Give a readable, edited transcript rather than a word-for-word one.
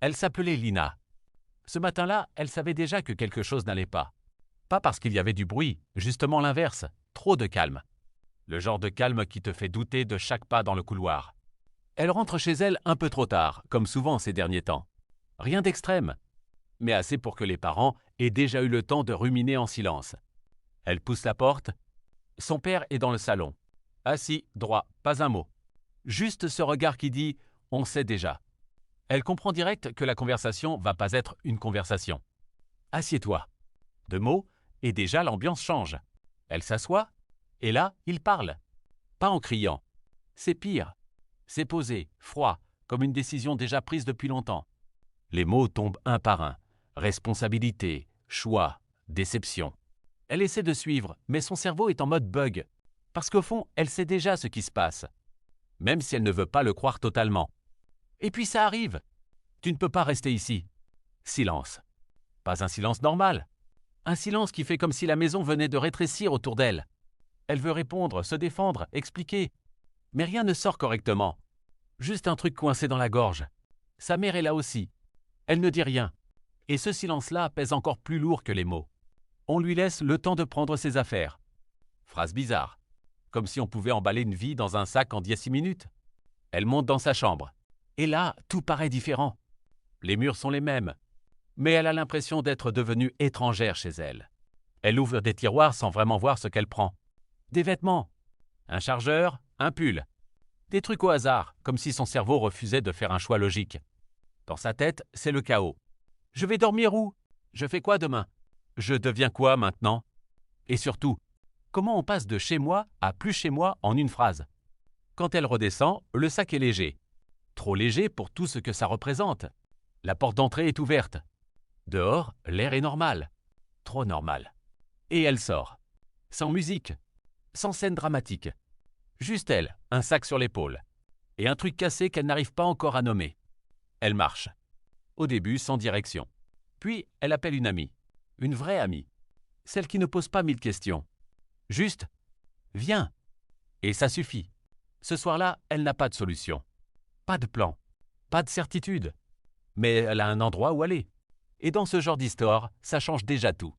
Elle s'appelait Lina. Ce matin-là, elle savait déjà que quelque chose n'allait pas. Pas parce qu'il y avait du bruit, justement l'inverse, trop de calme. Le genre de calme qui te fait douter de chaque pas dans le couloir. Elle rentre chez elle un peu trop tard, comme souvent ces derniers temps. Rien d'extrême, mais assez pour que les parents aient déjà eu le temps de ruminer en silence. Elle pousse la porte. Son père est dans le salon. Assis, droit, pas un mot. Juste ce regard qui dit « on sait déjà ». Elle comprend direct que la conversation va pas être une conversation. « Assieds-toi ». 2 mots, et déjà l'ambiance change. Elle s'assoit, et là, il parle. Pas en criant. C'est pire. C'est posé, froid, comme une décision déjà prise depuis longtemps. Les mots tombent un par un. Responsabilité, choix, déception. Elle essaie de suivre, mais son cerveau est en mode bug. Parce qu'au fond, elle sait déjà ce qui se passe. Même si elle ne veut pas le croire totalement. Et puis ça arrive. Tu ne peux pas rester ici. Silence. Pas un silence normal. Un silence qui fait comme si la maison venait de rétrécir autour d'elle. Elle veut répondre, se défendre, expliquer. Mais rien ne sort correctement. Juste un truc coincé dans la gorge. Sa mère est là aussi. Elle ne dit rien. Et ce silence-là pèse encore plus lourd que les mots. On lui laisse le temps de prendre ses affaires. Phrase bizarre. Comme si on pouvait emballer une vie dans un sac en 10 minutes. Elle monte dans sa chambre. Et là, tout paraît différent. Les murs sont les mêmes. Mais elle a l'impression d'être devenue étrangère chez elle. Elle ouvre des tiroirs sans vraiment voir ce qu'elle prend. Des vêtements. Un chargeur, un pull. Des trucs au hasard, comme si son cerveau refusait de faire un choix logique. Dans sa tête, c'est le chaos. Je vais dormir où? Je fais quoi demain? Je deviens quoi maintenant? Et surtout, comment on passe de chez moi à plus chez moi en une phrase? Quand elle redescend, le sac est léger. Trop léger pour tout ce que ça représente. La porte d'entrée est ouverte. Dehors, l'air est normal. Trop normal. Et elle sort. Sans musique. Sans scène dramatique. Juste elle, un sac sur l'épaule. Et un truc cassé qu'elle n'arrive pas encore à nommer. Elle marche. Au début, sans direction. Puis, elle appelle une amie. Une vraie amie. Celle qui ne pose pas 1000 questions. Juste, viens. Et ça suffit. Ce soir-là, elle n'a pas de solution. Pas de plan. Pas de certitude. Mais elle a un endroit où aller. Et dans ce genre d'histoire, ça change déjà tout.